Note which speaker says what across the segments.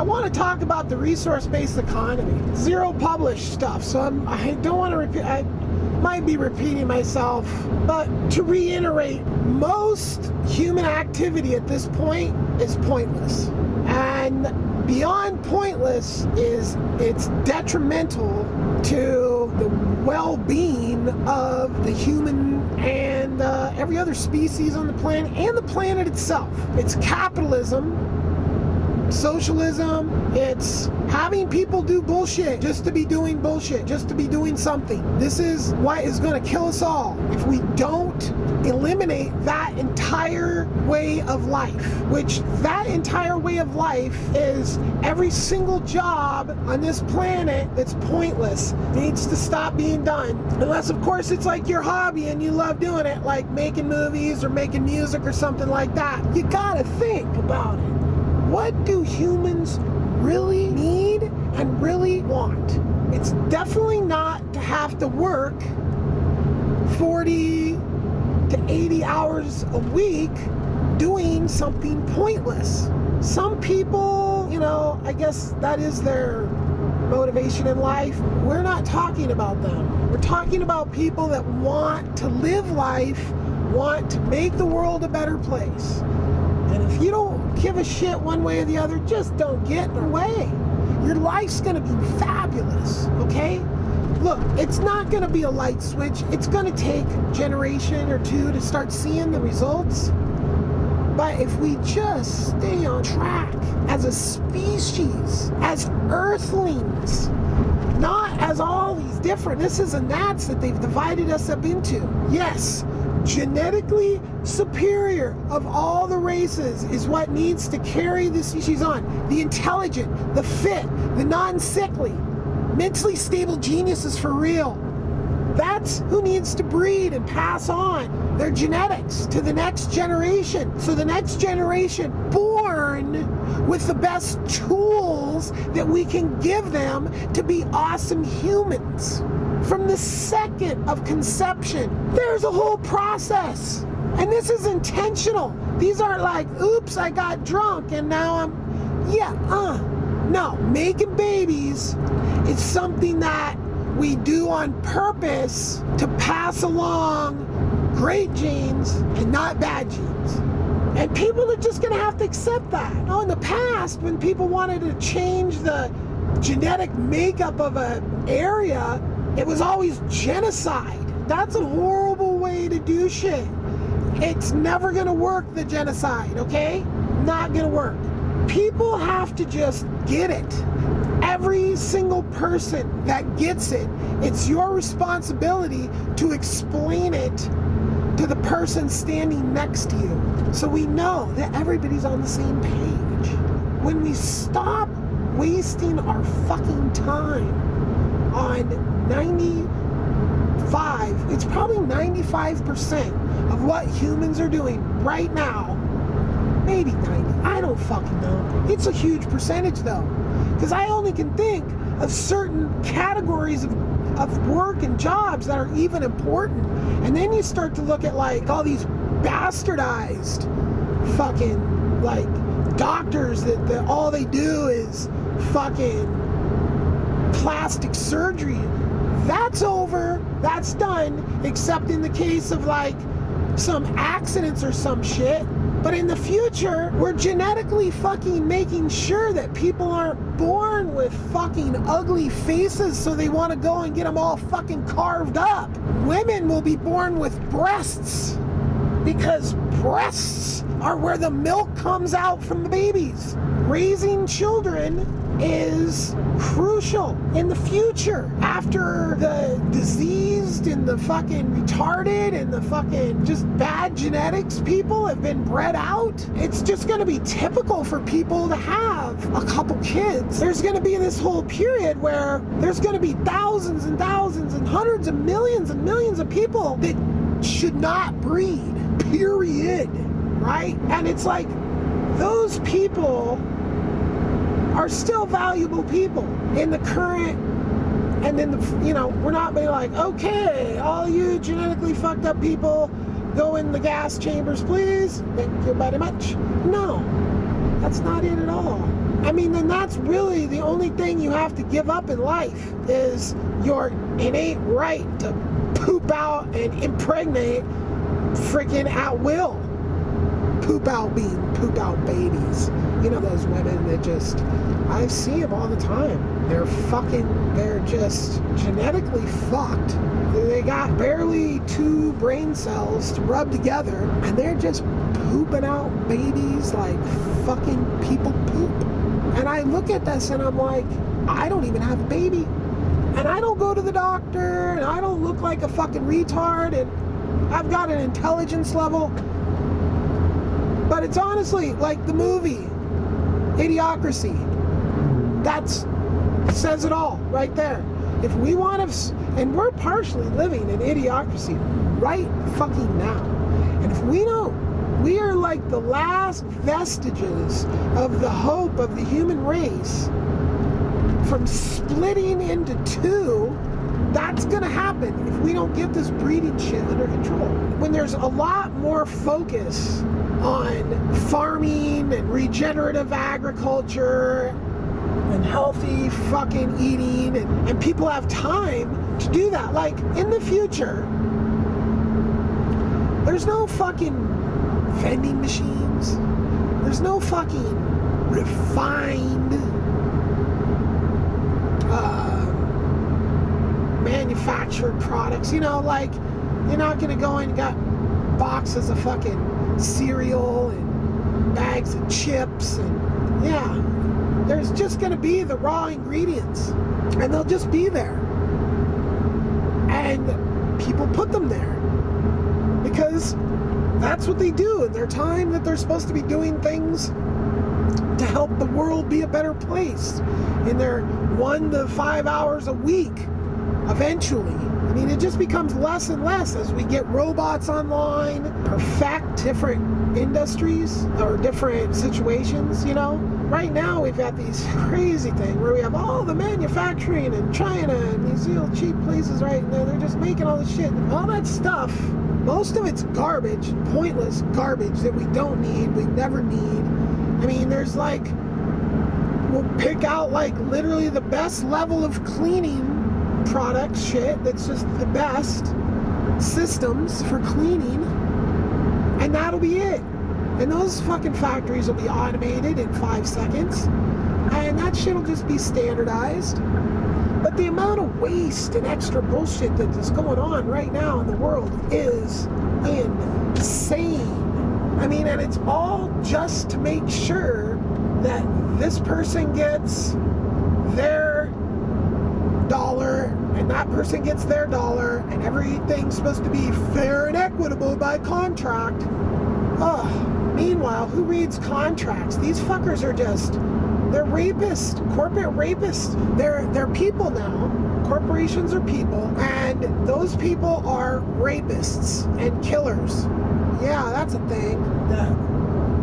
Speaker 1: want to talk about the resource-based economy. Zero published stuff, so I don't want to repeat. I might be repeating myself, but to reiterate, most human activity at this point is pointless. And beyond pointless is it's detrimental to the well-being of the human and every other species on the planet and the planet itself. It's capitalism, socialism, it's having people do bullshit just to be doing bullshit, just to be doing something. This is what is going to kill us all if we don't eliminate that entire way of life, which that entire way of life is every single job on this planet that's pointless needs to stop being done. Unless, of course, it's like your hobby and you love doing it, like making movies or making music or something like that. You gotta think about it. What do humans really need and really want? It's definitely not to have to work 40 to 80 hours a week doing something pointless. Some people, I guess that is their motivation in life. We're not talking about them. We're talking about people that want to live life, want to make the world a better place. And if you don't give a shit one way or the other, just don't get in the way. Your life's gonna be fabulous, okay? Look, it's not gonna be a light switch. It's gonna take a generation or two to start seeing the results. But if we just stay on track as a species, as earthlings, not as all these different this and that's that they've divided us up into. Yes, genetically superior of all the races is what needs to carry the species on. The intelligent, the fit, the non-sickly, mentally stable geniuses for real. That's who needs to breed and pass on their genetics to the next generation. So the next generation born with the best tools that we can give them to be awesome humans. From the second of conception, there's a whole process. And this is intentional. These aren't like, oops, I got drunk and now No, making babies is something that we do on purpose to pass along great genes and not bad genes. And people are just gonna have to accept that. Now, in the past, when people wanted to change the genetic makeup of an area, it was always genocide. That's a horrible way to do shit. It's never gonna work, the genocide, okay? Not gonna work. People have to just get it. Every single person that gets it, it's your responsibility to explain it to the person standing next to you. So we know that everybody's on the same page. When we stop wasting our fucking time on 95, it's probably 95% of what humans are doing right now. Maybe 90, I don't fucking know. It's a huge percentage though, because I only can think of certain categories of work and jobs that are even important. And then you start to look at like all these bastardized fucking like doctors that all they do is fucking plastic surgery. That's over, that's done, except in the case of like some accidents or some shit. But in the future, we're genetically fucking making sure that people aren't born with fucking ugly faces, so they want to go and get them all fucking carved up. Women will be born with breasts because breasts are where the milk comes out from the babies. Raising children is crucial in the future. After the diseased and the fucking retarded and the fucking just bad genetics people have been bred out, it's just going to be typical for people to have a couple kids. There's going to be this whole period where there's going to be thousands and thousands and hundreds of millions and millions of people that should not breed, period, right? And it's like, those people are still valuable people in the current, and then we're not being like, okay, all you genetically fucked up people, go in the gas chambers, please. Thank you very much. No, that's not it at all. I mean, then that's really the only thing you have to give up in life is your innate right to poop out and impregnate freaking at will. Poop out babies. You know those women that just, I see them all the time. They're just genetically fucked. They got barely 2 brain cells to rub together, and they're just pooping out babies like fucking people poop. And I look at this and I'm like, I don't even have a baby. And I don't go to the doctor, and I don't look like a fucking retard, and I've got an intelligence level. But it's honestly like the movie Idiocracy. That says it all right there. If we want to, and we're partially living in Idiocracy right fucking now. And if we don't, we are like the last vestiges of the hope of the human race from splitting into 2. That's gonna happen if we don't get this breeding shit under control. When there's a lot more focus on farming and regenerative agriculture and healthy fucking eating, and people have time to do that. Like, in the future, there's no fucking vending machines. There's no fucking refined manufactured products. You know, like, you're not gonna go in and got boxes of fucking cereal and bags of chips, and yeah, there's just gonna be the raw ingredients, and they'll just be there, and people put them there because that's what they do in their time that they're supposed to be doing things to help the world be a better place in their 1 to 5 hours a week. Eventually, I mean, it just becomes less and less as we get robots online, perfect different industries or different situations, you know. Right now we've got these crazy things where we have all the manufacturing in China and these real cheap places right now. They're just making all this shit. All that stuff, most of it's garbage, pointless garbage that we don't need, we never need. I mean, there's like, we'll pick out like literally the best level of cleaning product shit that's just the best systems for cleaning, and that'll be it. And those fucking factories will be automated in 5 seconds, and that shit will just be standardized. But the amount of waste and extra bullshit that is going on right now in the world is insane. I mean, and it's all just to make sure that this person gets their dollar and that person gets their dollar, and everything's supposed to be fair and equitable by contract. Meanwhile, who reads contracts? These fuckers are just, they're rapists, corporate rapists. They're people now. Corporations are people, and those people are rapists and killers. Yeah, that's a thing that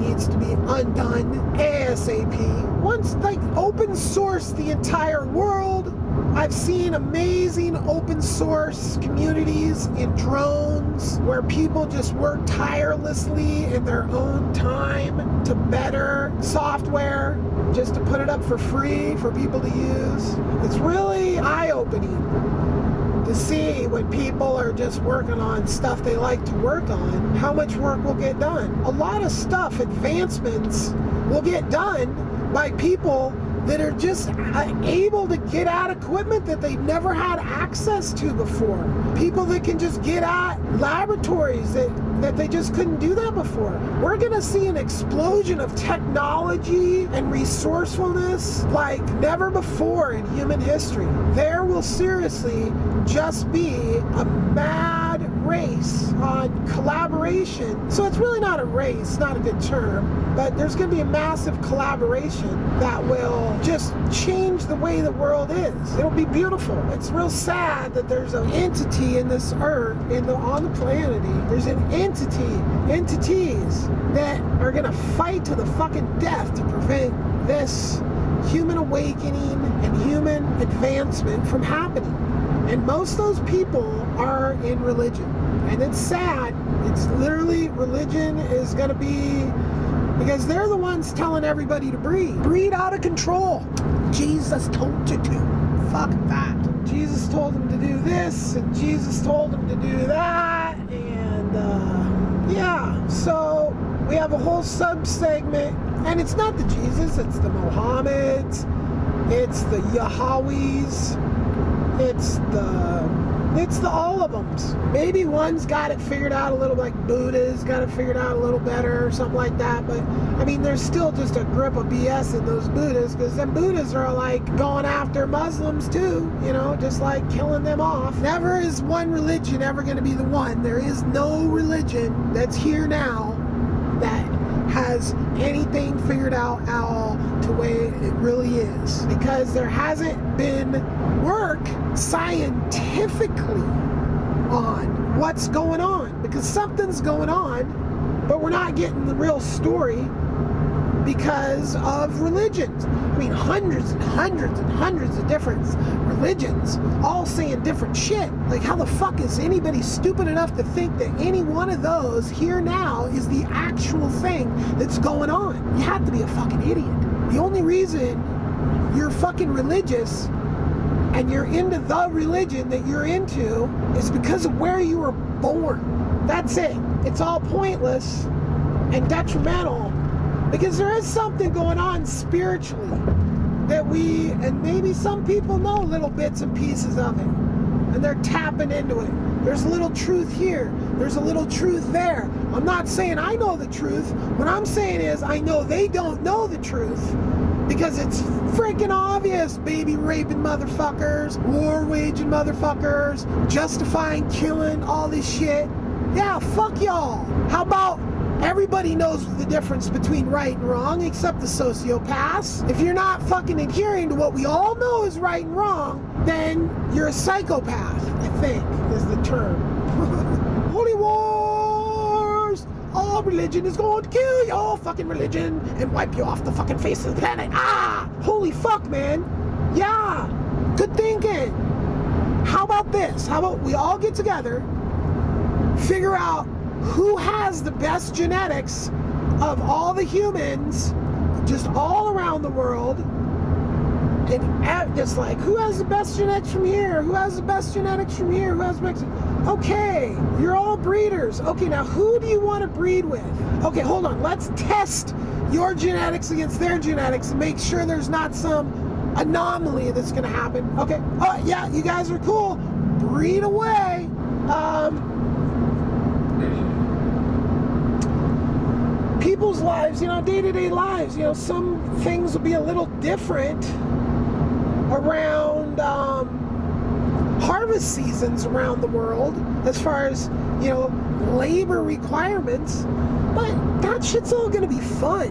Speaker 1: needs to be undone ASAP. Once, like, open source the entire world. I've seen amazing open source communities in drones where people just work tirelessly in their own time to better software, just to put it up for free for people to use. It's really eye-opening to see when people are just working on stuff they like to work on, how much work will get done. A lot of stuff, advancements, will get done by people that are just able to get at equipment that they've never had access to before. People that can just get at laboratories that they just couldn't do that before. We're gonna see an explosion of technology and resourcefulness like never before in human history. There will seriously just be a mad race on collaboration. So it's really not a race, not a good term, but there's going to be a massive collaboration that will just change the way the world is. It'll be beautiful. It's real sad that there's an entity in this earth, on the planet. There's entities that are going to fight to the fucking death to prevent this human awakening and human advancement from happening. And most of those people are in religion. And it's sad. It's literally, religion is going to be because they're the ones telling everybody to breed. Breed out of control. Jesus told you to. Fuck that. Jesus told him to do this, and Jesus told him to do that, and yeah, so we have a whole sub-segment, and it's not the Jesus, it's the Mohammeds, it's the Yahwehs, it's the all of them. Maybe one's got it figured out a little, like Buddha's got it figured out a little better or something like that, but I mean, there's still just a grip of BS in those Buddhas, because them Buddhas are like going after Muslims too, you know, just like killing them off. Never is one religion ever going to be the one. There is no religion that's here now that has anything figured out at all to the way it really is, because there hasn't been work scientifically on what's going on, because something's going on, but we're not getting the real story because of religions. I mean, hundreds and hundreds and hundreds of different religions all saying different shit. Like, how the fuck is anybody stupid enough to think that any one of those here now is the actual thing that's going on? You have to be a fucking idiot. The only reason you're fucking religious and you're into the religion that you're into is because of where you were born. That's it. It's all pointless and detrimental, because there is something going on spiritually that we, and maybe some people know little bits and pieces of it, and they're tapping into it. There's a little truth here. There's a little truth there. I'm not saying I know the truth. What I'm saying is I know they don't know the truth, because it's freaking obvious. Baby raping motherfuckers, war waging motherfuckers, justifying killing, all this shit. Yeah, fuck y'all. How about everybody knows the difference between right and wrong, except the sociopaths? If you're not fucking adhering to what we all know is right and wrong, then you're a psychopath, I think is the term. Holy wars! All religion is going to kill your fucking religion and wipe you off the fucking face of the planet. Ah! Holy fuck, man. Yeah. Good thinking. How about this? How about we all get together, figure out who has the best genetics of all the humans just all around the world, and just like, who has the best genetics from here, who has the best genetics from here, who has the best... Okay, you're all breeders. Okay, now who do you want to breed with? Okay, hold on, let's test your genetics against their genetics and make sure there's not some anomaly that's going to happen. Okay, oh yeah, you guys are cool, breed away. People's lives, you know, day-to-day lives, you know, some things will be a little different around harvest seasons around the world as far as, you know, labor requirements, but that shit's all gonna be fun.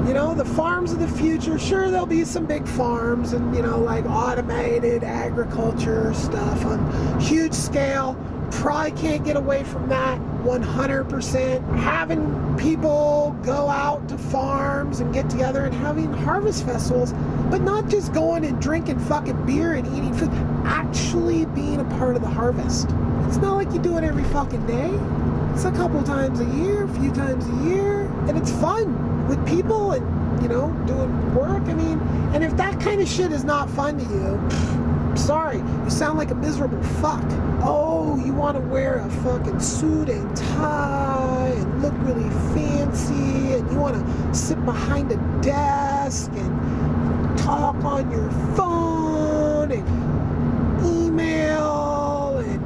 Speaker 1: You know, the farms of the future, sure, there'll be some big farms and, you know, like automated agriculture stuff on huge scale. Probably can't get away from that 100%. Having people go out to farms and get together and having harvest festivals, but not just going and drinking fucking beer and eating food, actually being a part of the harvest. It's not like you do it every fucking day. It's a couple times a year, a few times a year, and it's fun with people and, you know, doing work. I mean, and if that kind of shit is not fun to you, sorry, you sound like a miserable fuck. Oh, you want to wear a fucking suit and tie and look really fancy, and you want to sit behind a desk and talk on your phone and email and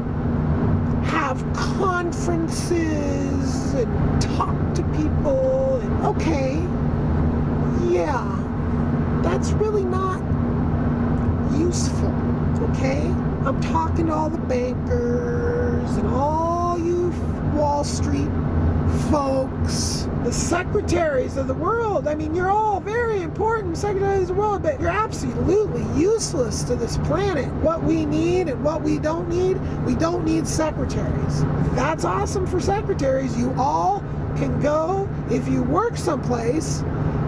Speaker 1: have conferences and talk to people. And okay, yeah, that's really not useful. Okay? I'm talking to all the bankers and all you Wall Street folks, the secretaries of the world. I mean, you're all very important secretaries of the world, but you're absolutely useless to this planet. What we need and what we don't need secretaries. That's awesome for secretaries. You all can go, if you work someplace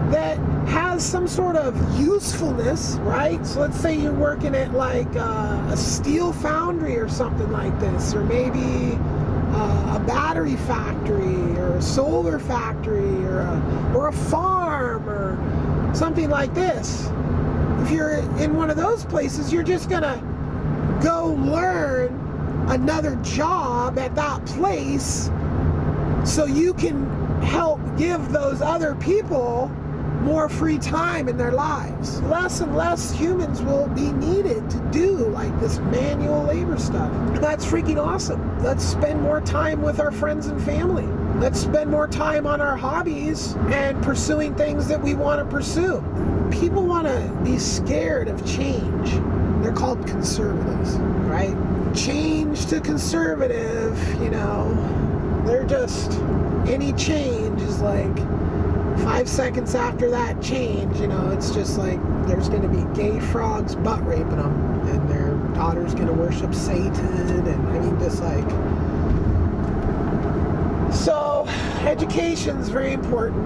Speaker 1: that has some sort of usefulness, right? So let's say you're working at like a steel foundry or something like this, or maybe a battery factory or a solar factory or a farm or something like this. If you're in one of those places, you're just gonna go learn another job at that place so you can help give those other people more free time in their lives. Less and less humans will be needed to do like this manual labor stuff. And that's freaking awesome. Let's spend more time with our friends and family. Let's spend more time on our hobbies and pursuing things that we want to pursue. People want to be scared of change. They're called conservatives, right? Change to conservative, you know, they're just, any change is like 5 seconds after that change, you know, it's just like there's going to be gay frogs butt raping them and their daughter's going to worship Satan, and I mean, just like, so education's very important.